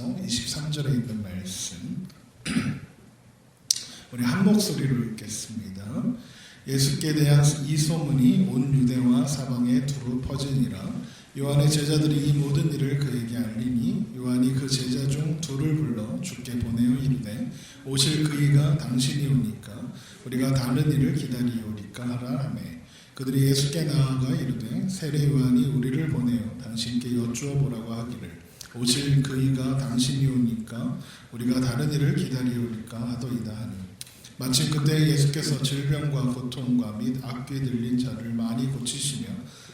4장 23절에 있는 말씀 우리 한 목소리로 읽겠습니다. 예수께 대한 이 소문이 온 유대와 사방에 두루 퍼지니라. 요한의 제자들이 이 모든 일을 그에게 알리니 요한이 그 제자 중 둘을 불러 주께 보내어 이르되 오실 그이가 당신이 오니까 우리가 다른 일을 기다리오리까 하라 하매 그들이 예수께 나아가 이르되 세례 요한이 우리를 보내어 당신께 여쭈어 보라고 하기를 오실 그이가 당신이 오니까 우리가 다른 일을 기다리오리까 하더이다 하니 마침 그때 예수께서 질병과 고통과 및 악귀 들린 자를 많이 고치시며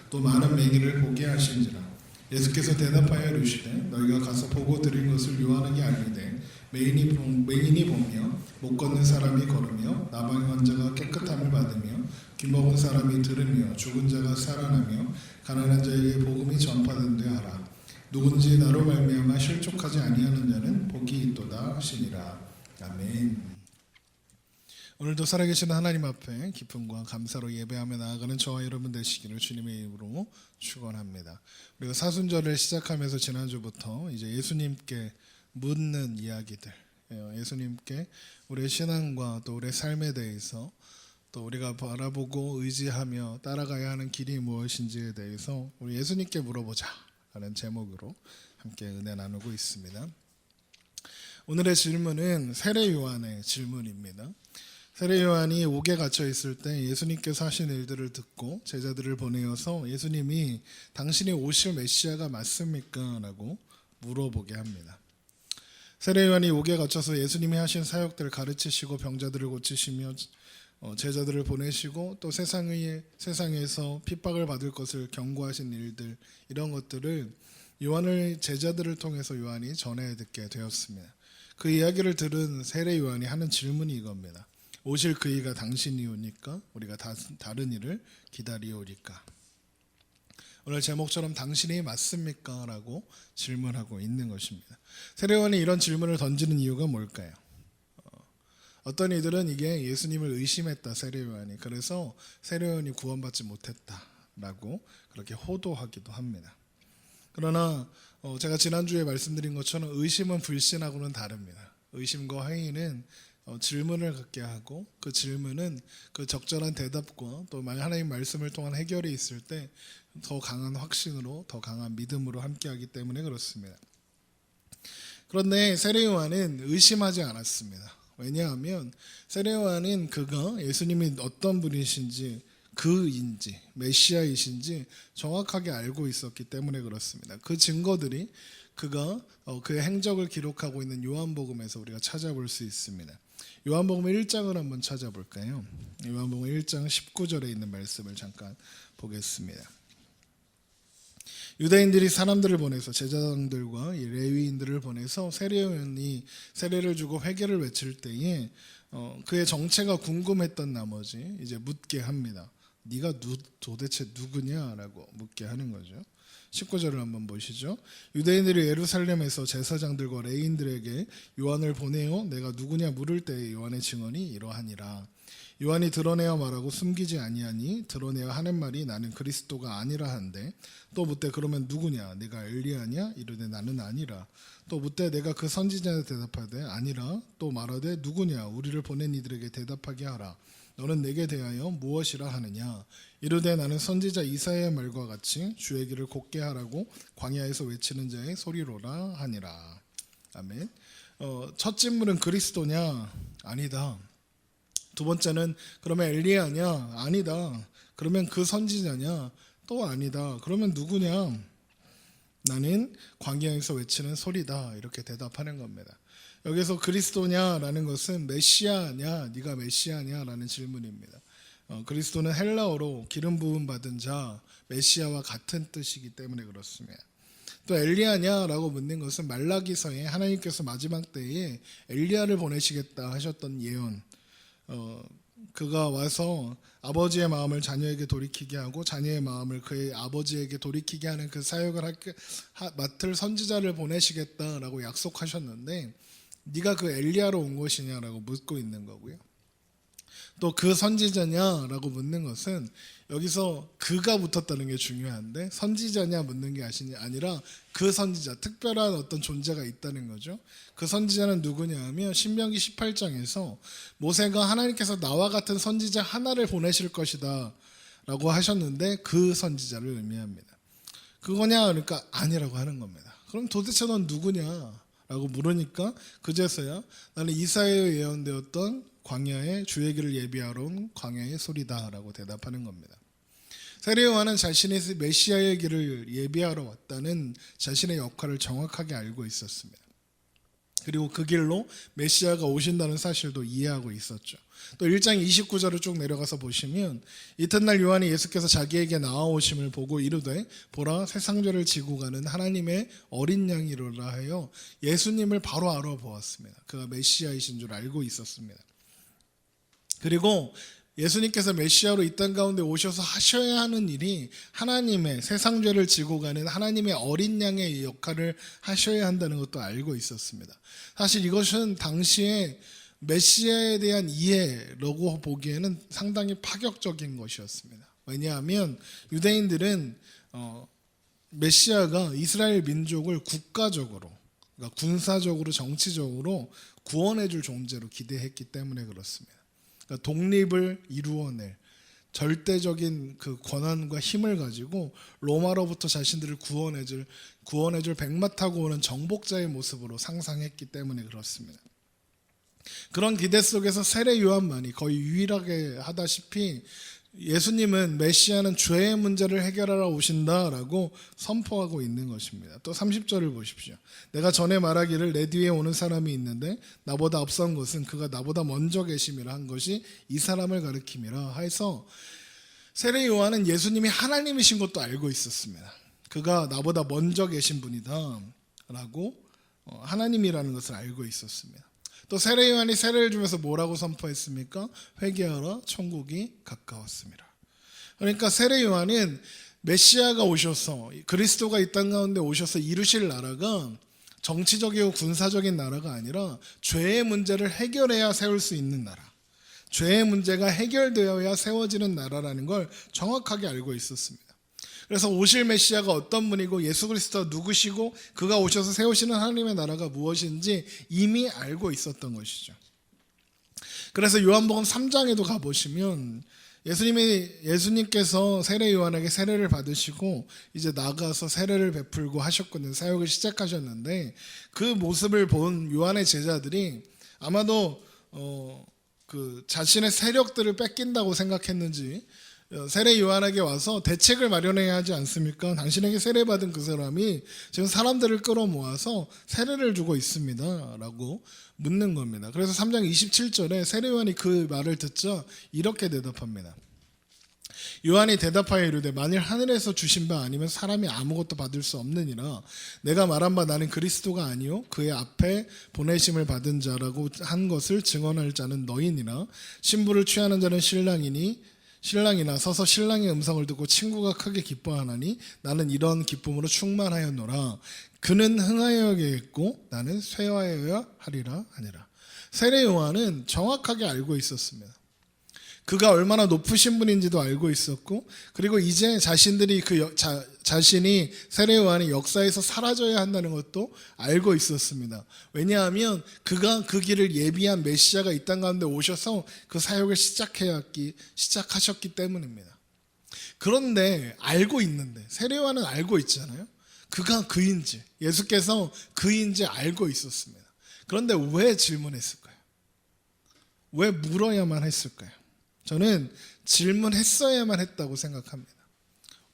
또 많은 맹인을 보게 하신지라. 예수께서 대답하여 이르시되 너희가 가서 보고 들은 것을 요한에게 알리되 맹인이 보며 못 걷는 사람이 걸으며 나병 환자가 깨끗함을 받으며 귀 먹은 사람이 들으며 죽은 자가 살아나며 가난한 자에게 복음이 전파된대 하라. 누군지 나로 말미암아 실족하지 아니하는 자는 복이 있도다 하시니라. 아멘. 오늘도 살아계신 하나님 앞에 기쁨과 감사로 예배하며 나아가는 저와 여러분 되시기를 주님의 이름으로 축원합니다. 우리가 사순절을 시작하면서 지난주부터 이제 예수님께 묻는 이야기들, 예수님께 우리의 신앙과 또 우리의 삶에 대해서 또 우리가 바라보고 의지하며 따라가야 하는 길이 무엇인지에 대해서 우리 예수님께 물어보자 라는 제목으로 함께 은혜 나누고 있습니다. 오늘의 질문은 세례 요한의 질문입니다. 세례 요한이 옥에 갇혀 있을 때 예수님께서 하신 일들을 듣고 제자들을 보내어서 예수님이 당신이 오실 메시아가 맞습니까? 라고 물어보게 합니다. 세례 요한이 옥에 갇혀서 예수님이 하신 사역들을 가르치시고 병자들을 고치시며 제자들을 보내시고 또 세상에서 핍박을 받을 것을 경고하신 일들, 이런 것들을 요한의 제자들을 통해서 요한이 전해 듣게 되었습니다. 그 이야기를 들은 세례 요한이 하는 질문이 이겁니다. 오실 그이가 당신이 오니까 우리가 다른 일을 기다리오리까. 오늘 제목처럼 당신이 맞습니까? 라고 질문하고 있는 것입니다. 세례 요한이 이런 질문을 던지는 이유가 뭘까요? 어떤 이들은 이게 예수님을 의심했다, 세례 요한이. 그래서 세례 요한이 구원받지 못했다라고 그렇게 호도하기도 합니다. 그러나 제가 지난주에 말씀드린 것처럼 의심은 불신하고는 다릅니다. 의심과 회의는 질문을 갖게 하고 그 질문은 그 적절한 대답과 또 하나님 말씀을 통한 해결이 있을 때 더 강한 확신으로 더 강한 믿음으로 함께하기 때문에 그렇습니다. 그런데 세례 요한은 의심하지 않았습니다. 왜냐하면 세례 요한은 그가 예수님이 어떤 분이신지 그인지 메시아이신지 정확하게 알고 있었기 때문에 그렇습니다. 그 증거들이 그가 그의 행적을 기록하고 있는 요한복음에서 우리가 찾아볼 수 있습니다. 요한복음 1장을 한번 찾아볼까요? 요한복음 1장 19절에 있는 말씀을 잠깐 보겠습니다. 유대인들이 사람들을 보내서 제사장들과 레위인들을 보내서 세례 요한이 세례를 주고 회개를 외칠 때에 그의 정체가 궁금했던 나머지 이제 묻게 합니다. 네가 도대체 누구냐라고 묻게 하는 거죠. 19절을 한번 보시죠. 유대인들이 예루살렘에서 제사장들과 레위인들에게 요한을 보내어 내가 누구냐 물을 때에 요한의 증언이 이러하니라. 요한이 드러내어 말하고 숨기지 아니하니 드러내어 하는 말이 나는 그리스도가 아니라 한데 또 묻되 그러면 누구냐 네가 엘리야냐 이르되 나는 아니라 또 묻되 내가 그 선지자에 대답하되 아니라 또 말하되 누구냐 우리를 보낸 이들에게 대답하게 하라. 너는 내게 대하여 무엇이라 하느냐 이르되 나는 선지자 이사야의 말과 같이 주의 길을 곧게 하라고 광야에서 외치는 자의 소리로라 하니라. 아멘. 첫 질문은 그리스도냐? 아니다. 두 번째는 그러면 엘리야냐? 아니다. 그러면 그 선지자냐? 또 아니다. 그러면 누구냐? 나는 광야에서 외치는 소리다. 이렇게 대답하는 겁니다. 여기서 그리스도냐라는 것은 메시아냐? 네가 메시아냐라는 질문입니다. 그리스도는 헬라어로 기름 부음 받은 자, 메시아와 같은 뜻이기 때문에 그렇습니다. 또 엘리야냐라고 묻는 것은 말라기서에 하나님께서 마지막 때에 엘리야를 보내시겠다 하셨던 예언, 그가 와서 아버지의 마음을 자녀에게 돌이키게 하고 자녀의 마음을 그의 아버지에게 돌이키게 하는 그 사역을 맡을 선지자를 보내시겠다라고 약속하셨는데 네가 그 엘리야로 온 것이냐라고 묻고 있는 거고요. 또 그 선지자냐라고 묻는 것은 여기서 그가 붙었다는 게 중요한데 선지자냐 묻는 게 아니라 그 선지자, 특별한 어떤 존재가 있다는 거죠. 그 선지자는 누구냐 하면 신명기 18장에서 모세가 하나님께서 나와 같은 선지자 하나를 보내실 것이다 라고 하셨는데 그 선지자를 의미합니다. 그거냐 그러니까 아니라고 하는 겁니다. 그럼 도대체 넌 누구냐 라고 물으니까 그제서야 나는 이사야에 예언되었던 광야의 주의 길을 예비하러 온 광야의 소리다 라고 대답하는 겁니다. 세례 요한은 자신이 메시아의 길을 예비하러 왔다는 자신의 역할을 정확하게 알고 있었습니다. 그리고 그 길로 메시아가 오신다는 사실도 이해하고 있었죠. 또 1장 29절을 쭉 내려가서 보시면 이튿날 요한이 예수께서 자기에게 나아오심을 보고 이르되 보라 세상죄를 지고 가는 하나님의 어린 양이로라 하여 예수님을 바로 알아보았습니다. 그가 메시아이신 줄 알고 있었습니다. 그리고 예수님께서 메시아로 이 땅 가운데 오셔서 하셔야 하는 일이 하나님의 세상죄를 지고 가는 하나님의 어린 양의 역할을 하셔야 한다는 것도 알고 있었습니다. 사실 이것은 당시에 메시아에 대한 이해라고 보기에는 상당히 파격적인 것이었습니다. 왜냐하면 유대인들은 메시아가 이스라엘 민족을 국가적으로, 그러니까 군사적으로, 정치적으로 구원해 줄 존재로 기대했기 때문에 그렇습니다. 그러니까 독립을 이루어낼 절대적인 그 권한과 힘을 가지고 로마로부터 자신들을 구원해줄 백마 타고 오는 정복자의 모습으로 상상했기 때문에 그렇습니다. 그런 기대 속에서 세례 요한만이 거의 유일하게 하다시피 예수님은 메시아는 죄의 문제를 해결하러 오신다라고 선포하고 있는 것입니다. 또 30절을 보십시오. 내가 전에 말하기를 내 뒤에 오는 사람이 있는데 나보다 앞선 것은 그가 나보다 먼저 계심이라 한 것이 이 사람을 가리킴이라 해서 세례 요한은 예수님이 하나님이신 것도 알고 있었습니다. 그가 나보다 먼저 계신 분이다 라고 하나님이라는 것을 알고 있었습니다. 또 세례 요한이 세례를 주면서 뭐라고 선포했습니까? 회개하라 천국이 가까웠습니다. 그러니까 세례 요한은 메시아가 오셔서 그리스도가 이 땅 가운데 오셔서 이루실 나라가 정치적이고 군사적인 나라가 아니라 죄의 문제를 해결해야 세울 수 있는 나라, 죄의 문제가 해결되어야 세워지는 나라라는 걸 정확하게 알고 있었습니다. 그래서 오실 메시아가 어떤 분이고 예수 그리스도가 누구시고 그가 오셔서 세우시는 하나님의 나라가 무엇인지 이미 알고 있었던 것이죠. 그래서 요한복음 3장에도 가보시면 예수님께서 세례 요한에게 세례를 받으시고 이제 나가서 세례를 베풀고 하셨거든요. 사역을 시작하셨는데 그 모습을 본 요한의 제자들이 아마도 그 자신의 세력들을 뺏긴다고 생각했는지 세례 요한에게 와서 대책을 마련해야 하지 않습니까? 당신에게 세례받은 그 사람이 지금 사람들을 끌어모아서 세례를 주고 있습니다 라고 묻는 겁니다. 그래서 3장 27절에 세례 요한이 그 말을 듣자 이렇게 대답합니다. 요한이 대답하여 이르되 만일 하늘에서 주신 바 아니면 사람이 아무것도 받을 수 없느니라. 내가 말한 바 나는 그리스도가 아니요 그의 앞에 보내심을 받은 자라고 한 것을 증언할 자는 너희니라. 신부를 취하는 자는 신랑이나 서서 신랑의 음성을 듣고 친구가 크게 기뻐하나니 나는 이런 기쁨으로 충만하였노라. 그는 흥하여야겠고 나는 쇠하여야 하리라 하니라. 세례 요한은 정확하게 알고 있었습니다. 그가 얼마나 높으신 분인지도 알고 있었고 그리고 이제 자신들이 자신이 세례 요한이 역사에서 사라져야 한다는 것도 알고 있었습니다. 왜냐하면 그가 그 길을 예비한 메시아가 이 땅 가운데 오셔서 그 사역을 시작하셨기 때문입니다. 그런데 알고 있는데 세례 요한은 알고 있잖아요. 그가 그인지 예수께서 그인지 알고 있었습니다. 그런데 왜 질문했을까요? 왜 물어야만 했을까요? 저는 질문했어야만 했다고 생각합니다.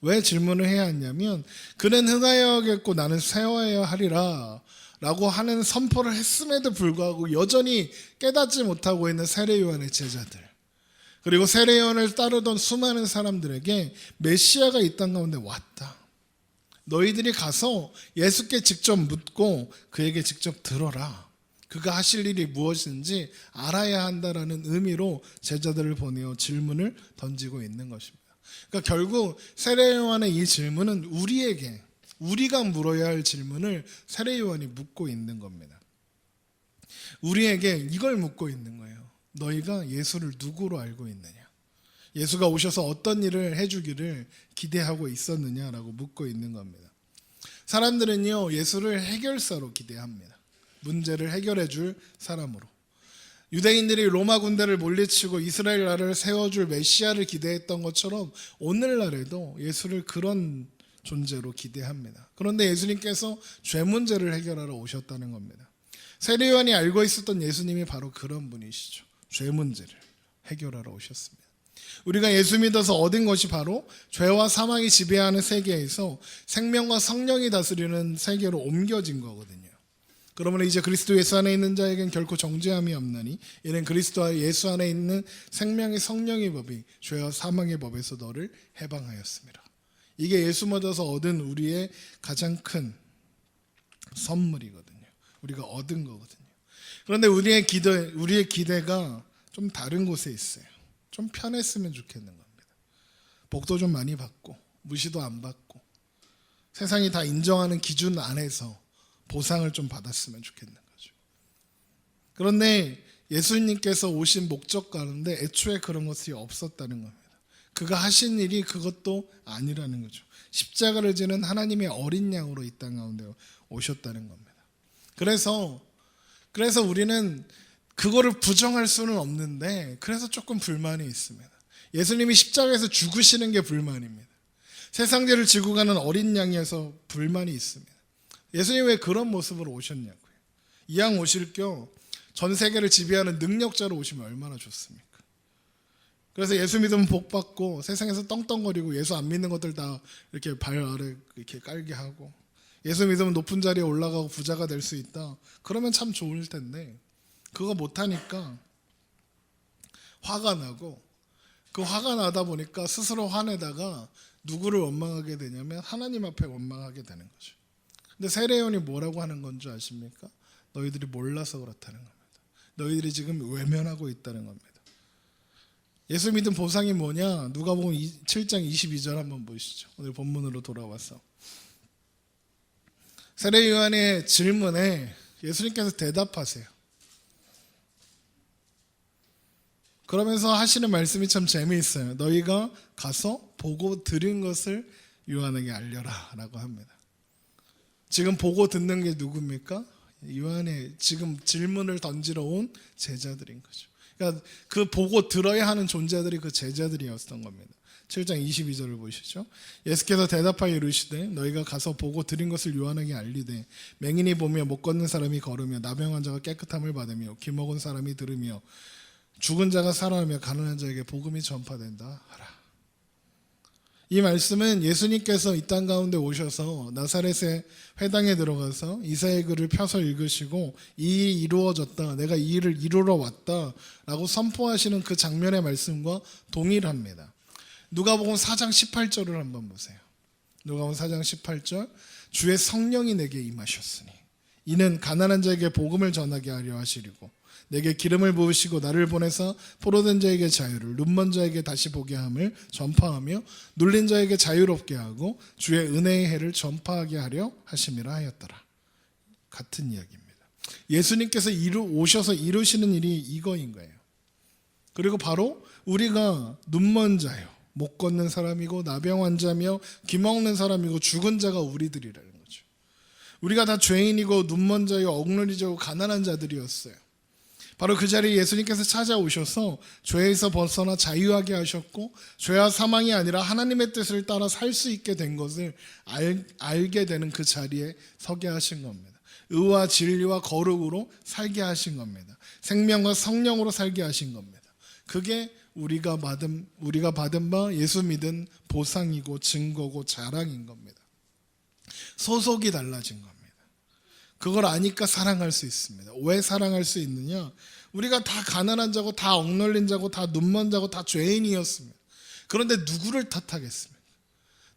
왜 질문을 해야 했냐면 그는 흥하여야겠고 나는 쇠하여야 하리라 라고 하는 선포를 했음에도 불구하고 여전히 깨닫지 못하고 있는 세례 요한의 제자들 그리고 세례 요한을 따르던 수많은 사람들에게 메시아가 이 땅 가운데 왔다. 너희들이 가서 예수께 직접 묻고 그에게 직접 들어라. 그가 하실 일이 무엇인지 알아야 한다라는 의미로 제자들을 보내어 질문을 던지고 있는 것입니다. 그러니까 결국 세례 요한의 이 질문은 우리가 물어야 할 질문을 세례 요한이 묻고 있는 겁니다. 우리에게 이걸 묻고 있는 거예요. 너희가 예수를 누구로 알고 있느냐? 예수가 오셔서 어떤 일을 해주기를 기대하고 있었느냐라고 묻고 있는 겁니다. 사람들은요, 예수를 해결사로 기대합니다. 문제를 해결해 줄 사람으로. 유대인들이 로마 군대를 물리치고 이스라엘 나라를 세워줄 메시아를 기대했던 것처럼 오늘날에도 예수를 그런 존재로 기대합니다. 그런데 예수님께서 죄 문제를 해결하러 오셨다는 겁니다. 세례요한이 알고 있었던 예수님이 바로 그런 분이시죠. 죄 문제를 해결하러 오셨습니다. 우리가 예수 믿어서 얻은 것이 바로 죄와 사망이 지배하는 세계에서 생명과 성령이 다스리는 세계로 옮겨진 거거든요. 그러므로 이제 그리스도 예수 안에 있는 자에겐 결코 정죄함이 없나니 이는 그리스도 예수 안에 있는 생명의 성령의 법이 죄와 사망의 법에서 너를 해방하였습니다. 이게 예수 믿어서 얻은 우리의 가장 큰 선물이거든요. 우리가 얻은 거거든요. 그런데 우리의 기대가 좀 다른 곳에 있어요. 좀 편했으면 좋겠는 겁니다. 복도 좀 많이 받고 무시도 안 받고 세상이 다 인정하는 기준 안에서 보상을 좀 받았으면 좋겠는 거죠. 그런데 예수님께서 오신 목적 가운데 애초에 그런 것이 없었다는 겁니다. 그가 하신 일이 그것도 아니라는 거죠. 십자가를 지는 하나님의 어린 양으로 이 땅 가운데 오셨다는 겁니다. 그래서 우리는 그거를 부정할 수는 없는데 그래서 조금 불만이 있습니다. 예수님이 십자가에서 죽으시는 게 불만입니다. 세상 죄를 지고 가는 어린 양이어서 불만이 있습니다. 예수님 왜 그런 모습으로 오셨냐고요. 이왕 오실 겸 전 세계를 지배하는 능력자로 오시면 얼마나 좋습니까? 그래서 예수 믿으면 복 받고 세상에서 떵떵거리고 예수 안 믿는 것들 다 이렇게 발 아래 이렇게 깔게 하고 예수 믿으면 높은 자리에 올라가고 부자가 될 수 있다. 그러면 참 좋을 텐데 그거 못하니까 화가 나고 그 화가 나다 보니까 스스로 화내다가 누구를 원망하게 되냐면 하나님 앞에 원망하게 되는 거죠. 근데 세례요한이 뭐라고 하는 건 줄 아십니까? 너희들이 몰라서 그렇다는 겁니다. 너희들이 지금 외면하고 있다는 겁니다. 예수 믿음 보상이 뭐냐? 누가복음 7장 22절 한번 보시죠. 오늘 본문으로 돌아와서 세례요한의 질문에 예수님께서 대답하세요. 그러면서 하시는 말씀이 참 재미있어요. 너희가 가서 보고 들은 것을 요한에게 알려라 라고 합니다. 지금 보고 듣는 게 누굽니까? 요한의 지금 질문을 던지러 온 제자들인 거죠. 그러니까 그 보고 들어야 하는 존재들이 그 제자들이었던 겁니다. 7장 22절을 보시죠. 예수께서 대답하여 이르시되 너희가 가서 보고 들은 것을 요한에게 알리되 맹인이 보며 못 걷는 사람이 걸으며 나병한 자가 깨끗함을 받으며 귀먹은 사람이 들으며 죽은 자가 살아나며 가난한 자에게 복음이 전파된다 하라. 이 말씀은 예수님께서 이 땅 가운데 오셔서 나사렛의 회당에 들어가서 이사야의 글을 펴서 읽으시고 이 일이 이루어졌다, 내가 이 일을 이루러 왔다 라고 선포하시는 그 장면의 말씀과 동일합니다. 누가복음 4장 18절을 한번 보세요. 누가복음 4장 18절 주의 성령이 내게 임하셨으니 이는 가난한 자에게 복음을 전하게 하려 하시리고 내게 기름을 부으시고 나를 보내사 포로된 자에게 자유를 눈먼 자에게 다시 보게 함을 전파하며 눌린 자에게 자유롭게 하고 주의 은혜의 해를 전파하게 하려 하심이라 하였더라. 같은 이야기입니다. 예수님께서 오셔서 이루시는 일이 이거인 거예요. 그리고 바로 우리가 눈먼 자요, 못 걷는 사람이고 나병 환자며 귀먹는 사람이고 죽은 자가 우리들이라는 거죠. 우리가 다 죄인이고 눈먼 자요, 억눌리자고 가난한 자들이었어요. 바로 그 자리에 예수님께서 찾아오셔서 죄에서 벗어나 자유하게 하셨고 죄와 사망이 아니라 하나님의 뜻을 따라 살 수 있게 된 것을 알게 되는 그 자리에 서게 하신 겁니다. 의와 진리와 거룩으로 살게 하신 겁니다. 생명과 성령으로 살게 하신 겁니다. 그게 우리가 받은 바 예수 믿은 보상이고 증거고 자랑인 겁니다. 소속이 달라진 겁니다. 그걸 아니까 사랑할 수 있습니다. 왜 사랑할 수 있느냐? 우리가 다 가난한 자고 다 억눌린 자고 다 눈먼 자고 다 죄인이었습니다. 그런데 누구를 탓하겠습니까?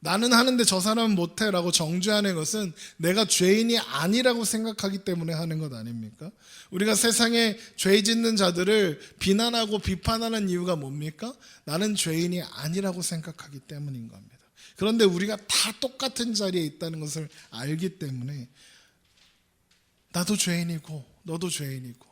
나는 하는데 저 사람은 못해 라고 정죄하는 것은 내가 죄인이 아니라고 생각하기 때문에 하는 것 아닙니까? 우리가 세상에 죄 짓는 자들을 비난하고 비판하는 이유가 뭡니까? 나는 죄인이 아니라고 생각하기 때문인 겁니다. 그런데 우리가 다 똑같은 자리에 있다는 것을 알기 때문에 나도 죄인이고 너도 죄인이고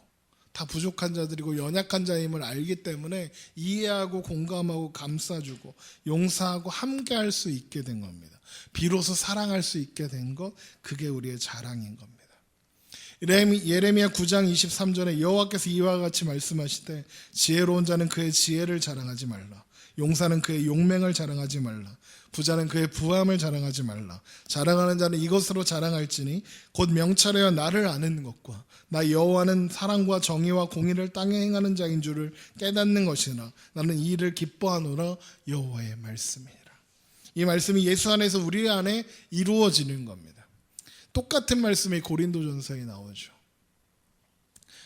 다 부족한 자들이고 연약한 자임을 알기 때문에 이해하고 공감하고 감싸주고 용서하고 함께할 수 있게 된 겁니다. 비로소 사랑할 수 있게 된 것, 그게 우리의 자랑인 겁니다. 예레미야 9장 23절에 여호와께서 이와 같이 말씀하시되 지혜로운 자는 그의 지혜를 자랑하지 말라. 용사는 그의 용맹을 자랑하지 말라. 부자는 그의 부함을 자랑하지 말라. 자랑하는 자는 이것으로 자랑할지니 곧 명철하여 나를 아는 것과 나 여호와는 사랑과 정의와 공의를 땅에 행하는 자인 줄을 깨닫는 것이나 나는 이 일을 기뻐하노라. 여호와의 말씀이니라. 이 말씀이 예수 안에서 우리 안에 이루어지는 겁니다. 똑같은 말씀이 고린도전서에 나오죠.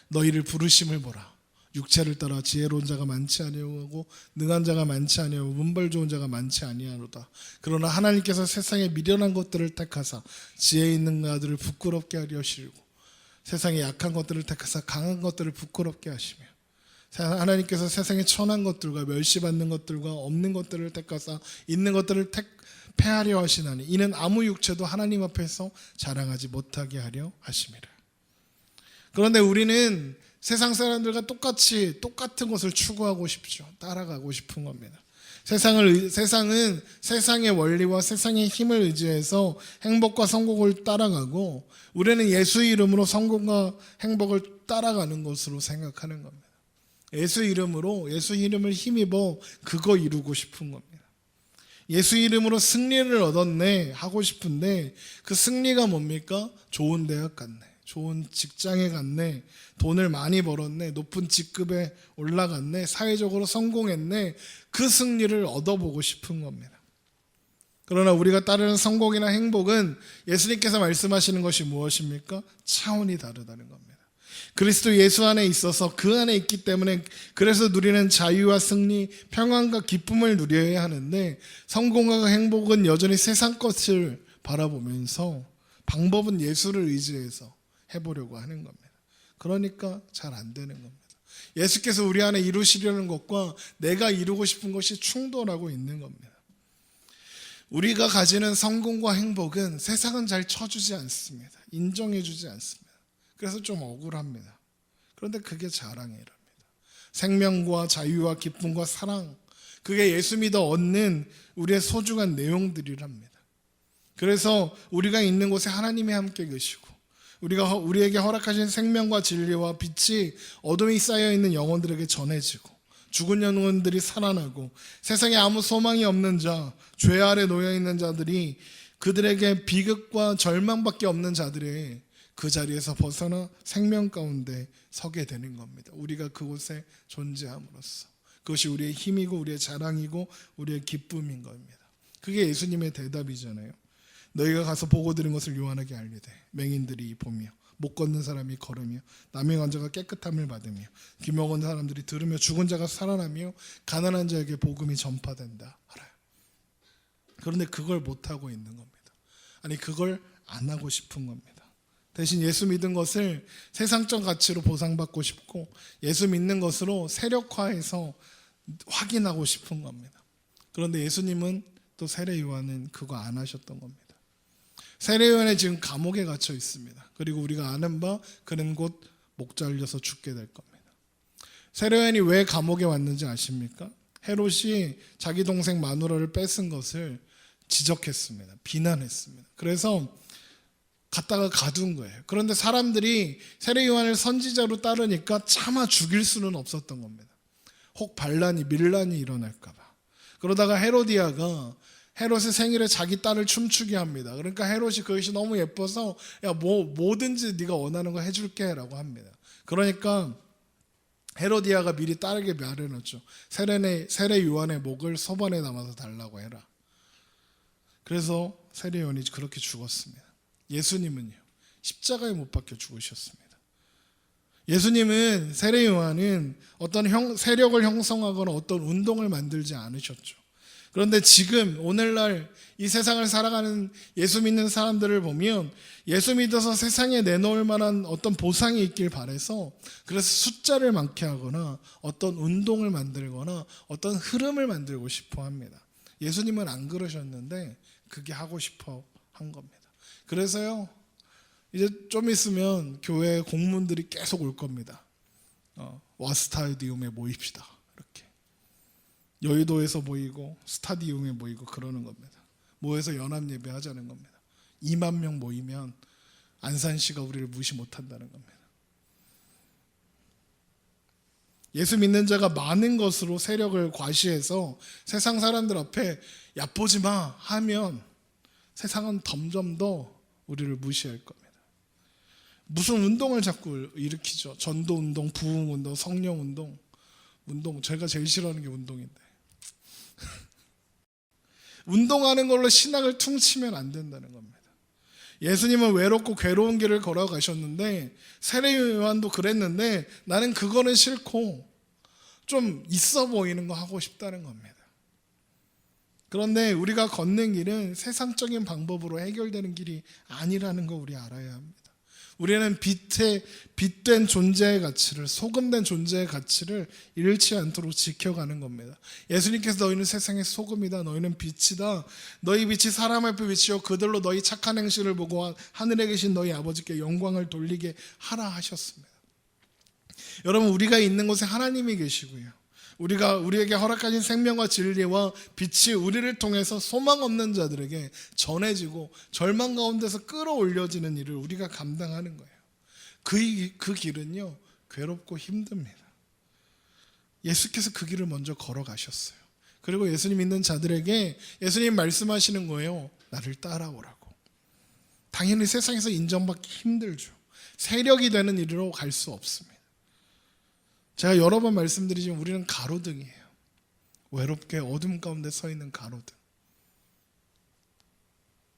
너희를 부르심을 보라. 육체를 따라 지혜로운 자가 많지 아니하고 능한 자가 많지 아니하고 문벌 좋은 자가 많지 아니하로다. 그러나 하나님께서 세상에 미련한 것들을 택하사 지혜 있는 자들을 부끄럽게 하려 하시고 세상에 약한 것들을 택하사 강한 것들을 부끄럽게 하시며 하나님께서 세상에 천한 것들과 멸시받는 것들과 없는 것들을 택하사 있는 것들을 패하려 하시나니 이는 아무 육체도 하나님 앞에서 자랑하지 못하게 하려 하심이라. 그런데 우리는 세상 사람들과 똑같은 것을 추구하고 싶죠. 따라가고 싶은 겁니다. 세상은 세상의 원리와 세상의 힘을 의지해서 행복과 성공을 따라가고 우리는 예수 이름으로 성공과 행복을 따라가는 것으로 생각하는 겁니다. 예수 이름을 힘입어 그거 이루고 싶은 겁니다. 예수 이름으로 승리를 얻었네 하고 싶은데 그 승리가 뭡니까? 좋은 대학 갔네, 좋은 직장에 갔네, 돈을 많이 벌었네, 높은 직급에 올라갔네, 사회적으로 성공했네, 그 승리를 얻어보고 싶은 겁니다. 그러나 우리가 따르는 성공이나 행복은 예수님께서 말씀하시는 것이 무엇입니까? 차원이 다르다는 겁니다. 그리스도 예수 안에 있어서 그 안에 있기 때문에 그래서 누리는 자유와 승리, 평안과 기쁨을 누려야 하는데 성공과 행복은 여전히 세상 것을 바라보면서 방법은 예수를 의지해서 해보려고 하는 겁니다. 그러니까 잘 안 되는 겁니다. 예수께서 우리 안에 이루시려는 것과 내가 이루고 싶은 것이 충돌하고 있는 겁니다. 우리가 가지는 성공과 행복은 세상은 잘 쳐주지 않습니다. 인정해주지 않습니다. 그래서 좀 억울합니다. 그런데 그게 자랑이랍니다. 생명과 자유와 기쁨과 사랑, 그게 예수 믿어 얻는 우리의 소중한 내용들이랍니다. 그래서 우리가 있는 곳에 하나님이 함께 계시고 우리에게 허락하신 생명과 진리와 빛이 어둠이 쌓여있는 영혼들에게 전해지고 죽은 영혼들이 살아나고 세상에 아무 소망이 없는 자, 죄 아래 놓여있는 자들이 그들에게 비극과 절망밖에 없는 자들의 그 자리에서 벗어나 생명 가운데 서게 되는 겁니다. 우리가 그곳에 존재함으로써 그것이 우리의 힘이고 우리의 자랑이고 우리의 기쁨인 겁니다. 그게 예수님의 대답이잖아요. 너희가 가서 보고 들은 것을 요한에게 알리되 맹인들이 보며 못 걷는 사람이 걸으며 남의 환자가 깨끗함을 받으며 귀 먹은 사람들이 들으며 죽은 자가 살아나며 가난한 자에게 복음이 전파된다 알아요. 그런데 그걸 못하고 있는 겁니다. 아니 그걸 안 하고 싶은 겁니다. 대신 예수 믿은 것을 세상적 가치로 보상받고 싶고 예수 믿는 것으로 세력화해서 확인하고 싶은 겁니다. 그런데 예수님은 또 세례 요한은 그거 안 하셨던 겁니다. 세례 요한은 지금 감옥에 갇혀 있습니다. 그리고 우리가 아는 바 그는 곧 목 잘려서 죽게 될 겁니다. 세례 요한이 왜 감옥에 왔는지 아십니까? 헤롯이 자기 동생 마누라를 뺏은 것을 지적했습니다. 비난했습니다. 그래서 갖다가 가둔 거예요. 그런데 사람들이 세례 요한을 선지자로 따르니까 차마 죽일 수는 없었던 겁니다. 혹 밀란이 일어날까 봐. 그러다가 헤로디아가 헤롯의 생일에 자기 딸을 춤추게 합니다. 그러니까 헤롯이 그것이 너무 예뻐서 야 뭐든지 네가 원하는 거 해줄게 라고 합니다. 그러니까 헤로디아가 미리 딸에게 말해놓죠. 세례 요한의 목을 소반에 담아서 달라고 해라. 그래서 세례 요한이 그렇게 죽었습니다. 예수님은요 십자가에 못 박혀 죽으셨습니다. 예수님은 세례 요한은 어떤 세력을 형성하거나 어떤 운동을 만들지 않으셨죠. 그런데 지금 오늘날 이 세상을 살아가는 예수 믿는 사람들을 보면 예수 믿어서 세상에 내놓을 만한 어떤 보상이 있길 바라서 그래서 숫자를 많게 하거나 어떤 운동을 만들거나 어떤 흐름을 만들고 싶어 합니다. 예수님은 안 그러셨는데 그게 하고 싶어 한 겁니다. 그래서요 이제 좀 있으면 교회에 공문들이 계속 올 겁니다. 와스타디움에 모입시다. 이렇게 여의도에서 모이고 스타디움에 모이고 그러는 겁니다. 모여서 연합 예배 하자는 겁니다. 2만 명 모이면 안산시가 우리를 무시 못한다는 겁니다. 예수 믿는 자가 많은 것으로 세력을 과시해서 세상 사람들 앞에 얕보지 마 하면 세상은 점점 더 우리를 무시할 겁니다. 무슨 운동을 자꾸 일으키죠. 전도운동, 부흥운동, 성령운동. 제가 제일 싫어하는 게 운동인데 운동하는 걸로 신학을 퉁치면 안 된다는 겁니다. 예수님은 외롭고 괴로운 길을 걸어가셨는데 세례 요한도 그랬는데 나는 그거는 싫고 좀 있어 보이는 거 하고 싶다는 겁니다. 그런데 우리가 걷는 길은 세상적인 방법으로 해결되는 길이 아니라는 거 우리 알아야 합니다. 우리는 빛된 존재의 가치를, 소금된 존재의 가치를 잃지 않도록 지켜가는 겁니다. 예수님께서 너희는 세상의 소금이다, 너희는 빛이다, 너희 빛이 사람 앞에 비치어 그들로 너희 착한 행실을 보고 하늘에 계신 너희 아버지께 영광을 돌리게 하라 하셨습니다. 여러분, 우리가 있는 곳에 하나님이 계시고요, 우리에게 허락하신 생명과 진리와 빛이 우리를 통해서 소망 없는 자들에게 전해지고 절망 가운데서 끌어올려지는 일을 우리가 감당하는 거예요. 그 길은요, 괴롭고 힘듭니다. 예수께서 그 길을 먼저 걸어가셨어요. 그리고 예수님 믿는 자들에게 예수님 말씀하시는 거예요. 나를 따라오라고. 당연히 세상에서 인정받기 힘들죠. 세력이 되는 일로 갈 수 없습니다. 제가 여러 번 말씀드리지만 우리는 가로등이에요. 외롭게 어둠 가운데 서 있는 가로등.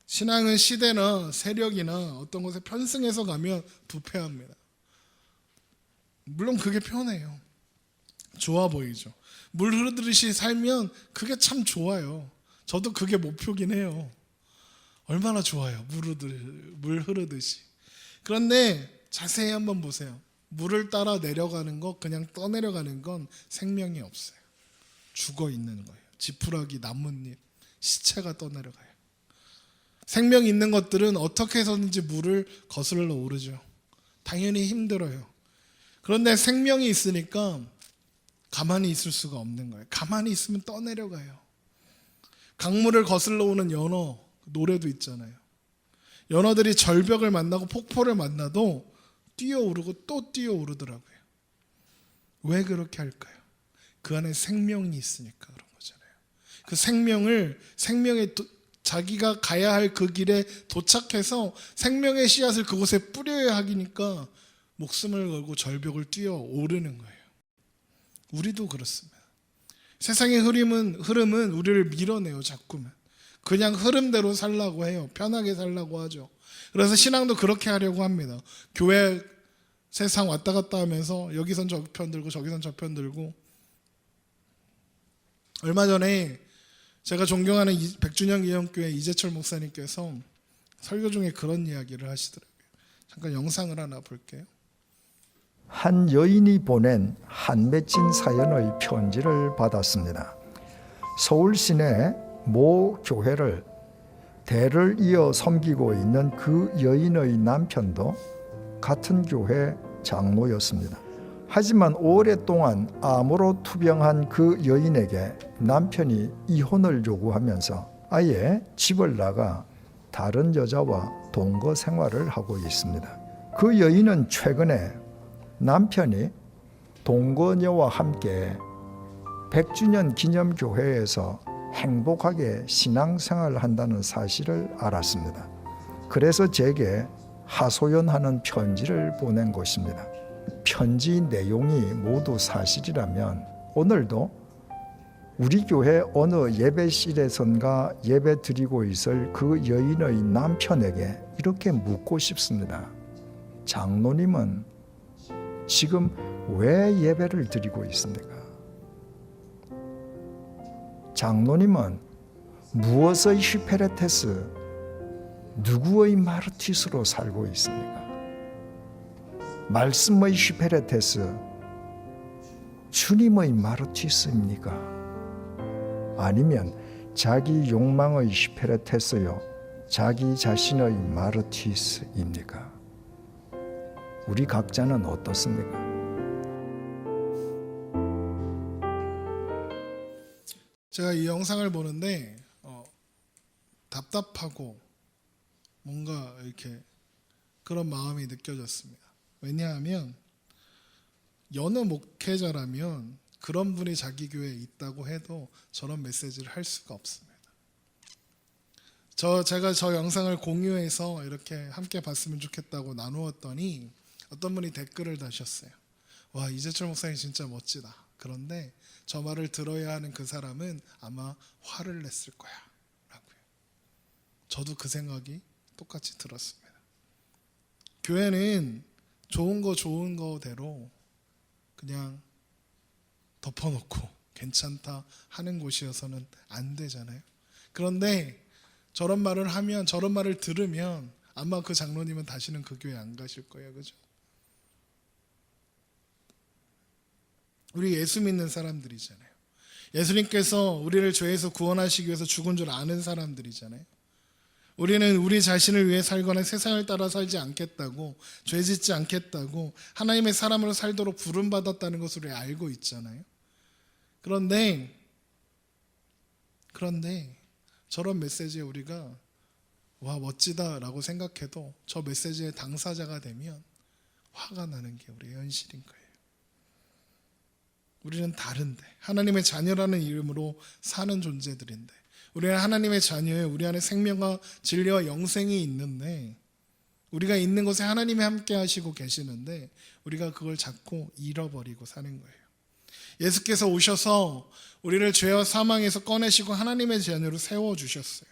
신앙은 시대나 세력이나 어떤 곳에 편승해서 가면 부패합니다. 물론 그게 편해요. 좋아 보이죠. 물 흐르듯이 살면 그게 참 좋아요. 저도 그게 목표긴 해요. 얼마나 좋아요. 물 흐르듯이. 그런데 자세히 한번 보세요. 물을 따라 내려가는 거, 그냥 떠내려가는 건 생명이 없어요. 죽어 있는 거예요. 지푸라기, 나뭇잎, 시체가 떠내려가요. 생명 있는 것들은 어떻게 해서든지 물을 거슬러 오르죠. 당연히 힘들어요. 그런데 생명이 있으니까 가만히 있을 수가 없는 거예요. 가만히 있으면 떠내려가요. 강물을 거슬러 오는 연어, 노래도 있잖아요. 연어들이 절벽을 만나고 폭포를 만나도 뛰어오르고 또 뛰어오르더라고요. 왜 그렇게 할까요? 그 안에 생명이 있으니까 그런 거잖아요. 그 생명의 자기가 가야 할 그 길에 도착해서 생명의 씨앗을 그곳에 뿌려야 하기니까 목숨을 걸고 절벽을 뛰어오르는 거예요. 우리도 그렇습니다. 세상의 흐름은 우리를 밀어내요. 자꾸만 그냥 흐름대로 살라고 해요. 편하게 살라고 하죠. 그래서 신앙도 그렇게 하려고 합니다. 교회 세상 왔다 갔다 하면서 여기선 저 편 들고 저기선 저 편 들고. 얼마 전에 제가 존경하는 백준영 기영교회 이재철 목사님께서 설교 중에 그런 이야기를 하시더라고요. 잠깐 영상을 하나 볼게요. 한 여인이 보낸 한 맺힌 사연의 편지를 받았습니다. 서울 시내 모 교회를 대를 이어 섬기고 있는 그 여인의 남편도 같은 교회 장로였습니다. 하지만 오랫동안 암으로 투병한 그 여인에게 남편이 이혼을 요구하면서 아예 집을 나가 다른 여자와 동거 생활을 하고 있습니다. 그 여인은 최근에 남편이 동거녀와 함께 100주년 기념교회에서 행복하게 신앙생활을 한다는 사실을 알았습니다. 그래서 제게 하소연하는 편지를 보낸 것입니다. 편지 내용이 모두 사실이라면 오늘도 우리 교회 어느 예배실에선가 예배 드리고 있을 그 여인의 남편에게 이렇게 묻고 싶습니다. 장로님은 지금 왜 예배를 드리고 있습니까? 장로님은 무엇의 휘페레테스, 누구의 마르티스로 살고 있습니까? 말씀의 휘페레테스, 주님의 마르티스입니까? 아니면 자기 욕망의 휘페레테스요, 자기 자신의 마르티스입니까? 우리 각자는 어떻습니까? 제가 이 영상을 보는데 답답하고 뭔가 이렇게 그런 마음이 느껴졌습니다. 왜냐하면 여느 목회자라면 그런 분이 자기 교회에 있다고 해도 저런 메시지를 할 수가 없습니다. 제가 저 영상을 공유해서 이렇게 함께 봤으면 좋겠다고 나누었더니 어떤 분이 댓글을 다셨어요. 와, 이재철 목사님 진짜 멋지다. 그런데 저 말을 들어야 하는 그 사람은 아마 화를 냈을 거야 라고요. 저도 그 생각이 똑같이 들었습니다. 교회는 좋은 거대로 그냥 덮어놓고 괜찮다 하는 곳이어서는 안 되잖아요. 그런데 저런 말을 하면, 저런 말을 들으면 아마 그 장로님은 다시는 그 교회 안 가실 거예요. 그죠? 우리 예수 믿는 사람들이잖아요. 예수님께서 우리를 죄에서 구원하시기 위해서 죽은 줄 아는 사람들이잖아요. 우리는 우리 자신을 위해 살거나 세상을 따라 살지 않겠다고, 죄 짓지 않겠다고 하나님의 사람으로 살도록 부름받았다는 것을 우리 알고 있잖아요. 그런데 저런 메시지에 우리가 와 멋지다라고 생각해도 저 메시지의 당사자가 되면 화가 나는 게 우리의 현실인 거예요. 우리는 다른데, 하나님의 자녀라는 이름으로 사는 존재들인데, 우리는 하나님의 자녀에 우리 안에 생명과 진리와 영생이 있는데, 우리가 있는 곳에 하나님이 함께 하시고 계시는데 우리가 그걸 자꾸 잃어버리고 사는 거예요. 예수께서 오셔서 우리를 죄와 사망에서 꺼내시고 하나님의 자녀로 세워주셨어요.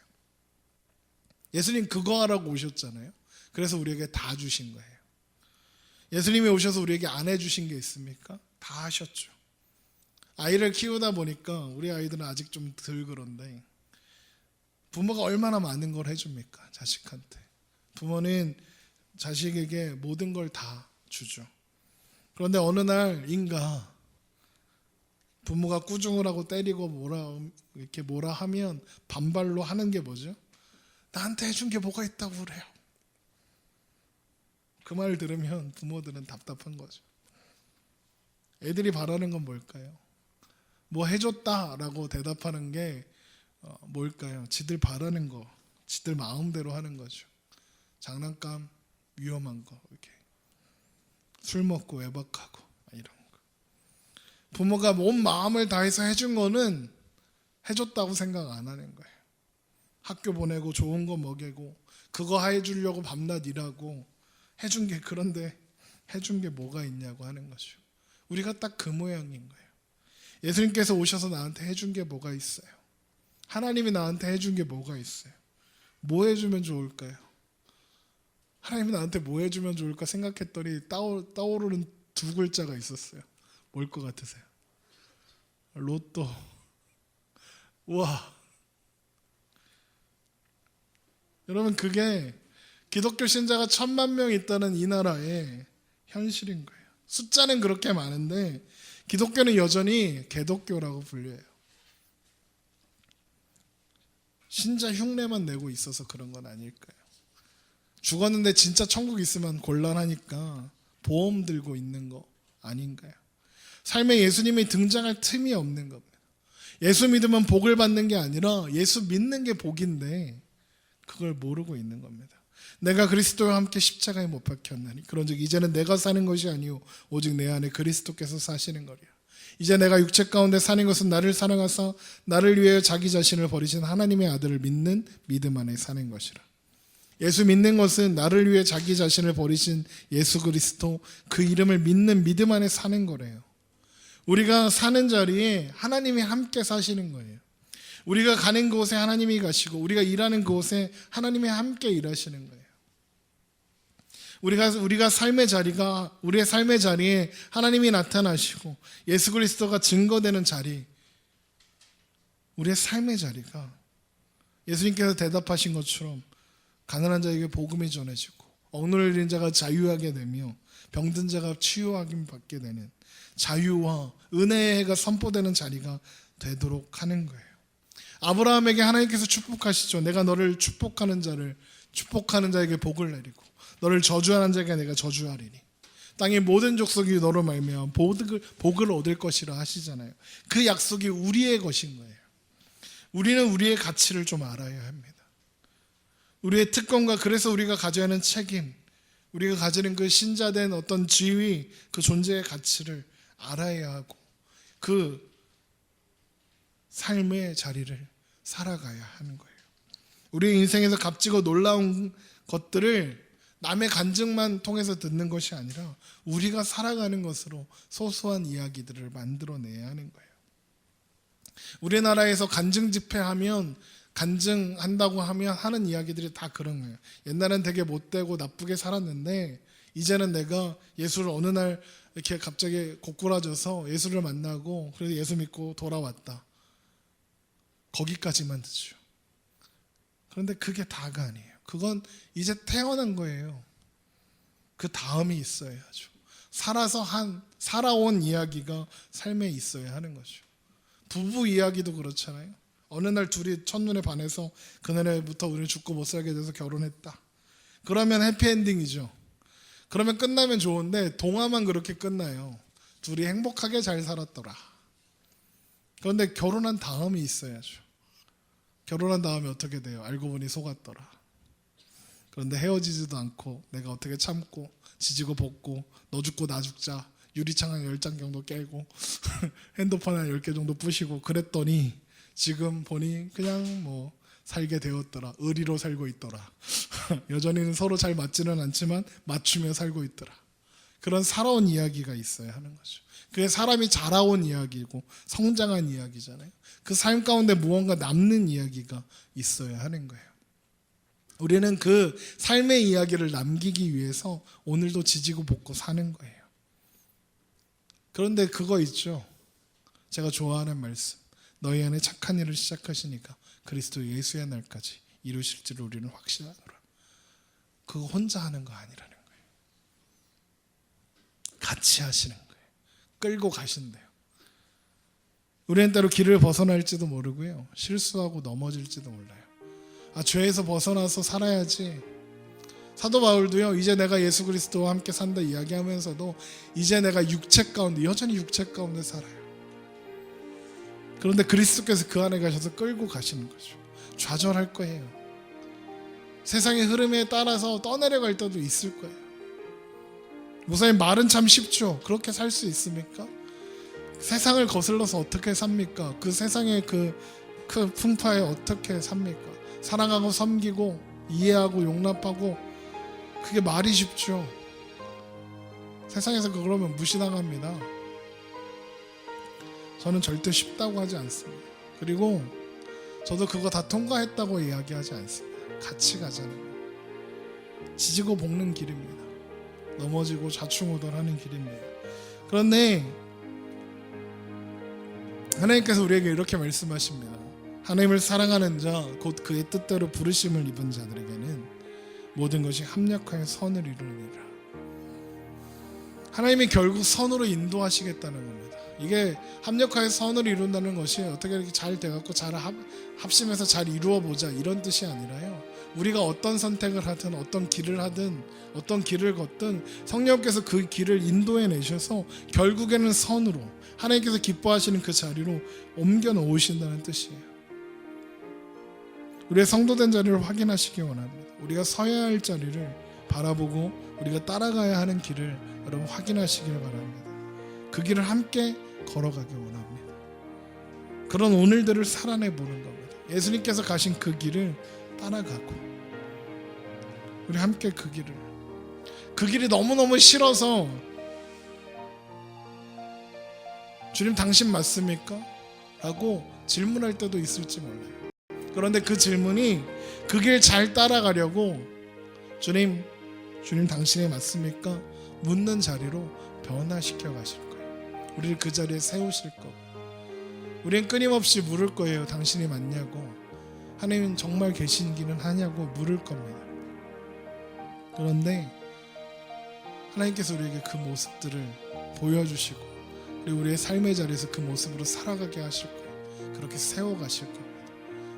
예수님 그거 하라고 오셨잖아요. 그래서 우리에게 다 주신 거예요. 예수님이 오셔서 우리에게 안 해주신 게 있습니까? 다 하셨죠. 아이를 키우다 보니까 우리 아이들은 아직 좀 덜 그런데 부모가 얼마나 많은 걸 해줍니까? 자식한테. 부모는 자식에게 모든 걸 다 주죠. 그런데 어느 날인가 부모가 꾸중을 하고 때리고 뭐라 하면 반발로 하는 게 뭐죠? 나한테 해준 게 뭐가 있다고 그래요. 그 말 들으면 부모들은 답답한 거죠. 애들이 바라는 건 뭘까요? 뭐 해줬다라고 대답하는 게 뭘까요? 지들 바라는 거, 지들 마음대로 하는 거죠. 장난감, 위험한 거, 이렇게 술 먹고 외박하고 이런 거. 부모가 온 마음을 다해서 해준 거는 해줬다고 생각 안 하는 거예요. 학교 보내고 좋은 거 먹이고 그거 해주려고 밤낮 일하고 해준 게, 그런데 해준 게 뭐가 있냐고 하는 거죠. 우리가 딱 그 모양인 거예요. 예수님께서 오셔서 나한테 해준 게 뭐가 있어요? 하나님이 나한테 해준 게 뭐가 있어요? 뭐 해주면 좋을까요? 하나님이 나한테 뭐 해주면 좋을까 생각했더니 떠오르는 두 글자가 있었어요. 뭘 것 같으세요? 로또. 우와. 여러분, 그게 기독교 신자가 1000만 명 있다는 이 나라의 현실인 거예요. 숫자는 그렇게 많은데 기독교는 여전히 개독교라고 불려요. 신자 흉내만 내고 있어서 그런 건 아닐까요? 죽었는데 진짜 천국 있으면 곤란하니까 보험 들고 있는 거 아닌가요? 삶에 예수님이 등장할 틈이 없는 겁니다. 예수 믿으면 복을 받는 게 아니라 예수 믿는 게 복인데 그걸 모르고 있는 겁니다. 내가 그리스도와 함께 십자가에 못 박혔나니 그런즉 이제는 내가 사는 것이 아니요 오직 내 안에 그리스도께서 사시는 거리라. 이제 내가 육체 가운데 사는 것은 나를 사랑하사 나를 위하여 자기 자신을 버리신 하나님의 아들을 믿는 믿음 안에 사는 것이라. 예수 믿는 것은 나를 위해 자기 자신을 버리신 예수 그리스도, 그 이름을 믿는 믿음 안에 사는 거래요. 우리가 사는 자리에 하나님이 함께 사시는 거예요. 우리가 가는 곳에 하나님이 가시고 우리가 일하는 곳에 하나님이 함께 일하시는 거예요. 우리가 삶의 자리가, 우리의 삶의 자리에 하나님이 나타나시고 예수 그리스도가 증거되는 자리, 우리의 삶의 자리가 예수님께서 대답하신 것처럼 가난한 자에게 복음이 전해지고 억눌린 자가 자유하게 되며 병든 자가 치유하게 받게 되는 자유와 은혜의 해가 선포되는 자리가 되도록 하는 거예요. 아브라함에게 하나님께서 축복하시죠. 내가 너를 축복하는 자에게 복을 내리고 너를 저주하는 자에게 내가 저주하리니 땅의 모든 족속이 너로 말미암아 복을 얻을 것이라 하시잖아요. 그 약속이 우리의 것인 거예요. 우리는 우리의 가치를 좀 알아야 합니다. 우리의 특권과 그래서 우리가 가져야 하는 책임, 우리가 가지는 그 신자된 어떤 지위, 그 존재의 가치를 알아야 하고 그 삶의 자리를 살아가야 하는 거예요. 우리 인생에서 값지고 놀라운 것들을 남의 간증만 통해서 듣는 것이 아니라 우리가 살아가는 것으로 소소한 이야기들을 만들어내야 하는 거예요. 우리나라에서 간증 집회하면 간증한다고 하면 하는 이야기들이 다 그런 거예요. 옛날엔 되게 못되고 나쁘게 살았는데 이제는 내가 예수를 어느 날 이렇게 갑자기 고꾸라져서 예수를 만나고 그래서 예수 믿고 돌아왔다. 거기까지만 듣죠. 그런데 그게 다가 아니에요. 그건 이제 태어난 거예요. 그 다음이 있어야죠. 살아온 이야기가 삶에 있어야 하는 거죠. 부부 이야기도 그렇잖아요. 어느 날 둘이 첫눈에 반해서 그날부터 우리는 죽고 못 살게 돼서 결혼했다. 그러면 해피엔딩이죠. 그러면 끝나면 좋은데 동화만 그렇게 끝나요. 둘이 행복하게 잘 살았더라. 그런데 결혼한 다음이 있어야죠. 결혼한 다음에 어떻게 돼요? 알고 보니 속았더라. 그런데 헤어지지도 않고 내가 어떻게 참고 지지고 볶고 너 죽고 나 죽자 유리창 한 10장 정도 깨고 핸드폰 한 10개 정도 부시고 그랬더니 지금 보니 그냥 뭐 살게 되었더라. 의리로 살고 있더라. 여전히는 서로 잘 맞지는 않지만 맞추며 살고 있더라. 그런 살아온 이야기가 있어야 하는 거죠. 그게 사람이 자라온 이야기고 성장한 이야기잖아요. 그 삶 가운데 무언가 남는 이야기가 있어야 하는 거예요. 우리는 그 삶의 이야기를 남기기 위해서 오늘도 지지고 볶고 사는 거예요. 그런데 그거 있죠. 제가 좋아하는 말씀. 너희 안에 착한 일을 시작하시니까 그리스도 예수의 날까지 이루실 줄 우리는 확신하노라. 그거 혼자 하는 거 아니라는 거예요. 같이 하시는 거예요. 끌고 가신대요. 우리는 때로 길을 벗어날지도 모르고요. 실수하고 넘어질지도 몰라요. 죄에서 벗어나서 살아야지. 사도 바울도요. 이제 내가 예수 그리스도와 함께 산다 이야기하면서도 이제 내가 육체 가운데 여전히 육체 가운데 살아요. 그런데 그리스도께서 그 안에 가셔서 끌고 가시는 거죠. 좌절할 거예요. 세상의 흐름에 따라서 떠내려갈 때도 있을 거예요. 목사님 말은 참 쉽죠. 그렇게 살 수 있습니까? 세상을 거슬러서 어떻게 삽니까? 그 세상의 그 풍파에 어떻게 삽니까? 사랑하고 섬기고 이해하고 용납하고 그게 말이 쉽죠. 세상에서 그러면 무시당합니다. 저는 절대 쉽다고 하지 않습니다. 그리고 저도 그거 다 통과했다고 이야기하지 않습니다. 같이 가자는 거예요. 지지고 볶는 길입니다. 넘어지고 좌충우돌하는 길입니다. 그런데 하나님께서 우리에게 이렇게 말씀하십니다. 하나님을 사랑하는 자, 곧 그의 뜻대로 부르심을 입은 자들에게는 모든 것이 합력하여 선을 이루느니라. 하나님이 결국 선으로 인도하시겠다는 겁니다. 이게 합력하여 선을 이룬다는 것이 어떻게 이렇게 잘 돼갖고 잘 합심해서 잘 이루어보자 이런 뜻이 아니라요. 우리가 어떤 선택을 하든 어떤 길을 하든 어떤 길을 걷든 성령께서 그 길을 인도해 내셔서 결국에는 선으로 하나님께서 기뻐하시는 그 자리로 옮겨 놓으신다는 뜻이에요. 우리의 성도된 자리를 확인하시기 원합니다. 우리가 서야 할 자리를 바라보고 우리가 따라가야 하는 길을 여러분 확인하시길 바랍니다. 그 길을 함께 걸어가기 원합니다. 그런 오늘들을 살아내 보는 겁니다. 예수님께서 가신 그 길을 따라가고 우리 함께 그 길이 너무너무 싫어서 주님 당신 맞습니까? 라고 질문할 때도 있을지 몰라요. 그런데 그 질문이 그 길 잘 따라가려고 주님 당신이 맞습니까? 묻는 자리로 변화시켜 가실 거예요. 우리를 그 자리에 세우실 거고 우리는 끊임없이 물을 거예요. 당신이 맞냐고, 하나님 정말 계신 길은 하냐고 물을 겁니다. 그런데 하나님께서 우리에게 그 모습들을 보여주시고 우리의 삶의 자리에서 그 모습으로 살아가게 하실 거예요. 그렇게 세워가실 겁니다.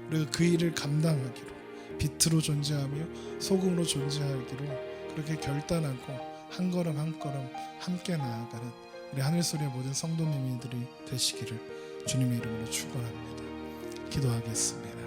우리가 그 일을 감당하기로, 빛으로 존재하며 소금으로 존재하기로 그렇게 결단하고 한 걸음 한 걸음 함께 나아가는 우리 하늘소리의 모든 성도님들이 되시기를 주님의 이름으로 축원합니다. 기도하겠습니다.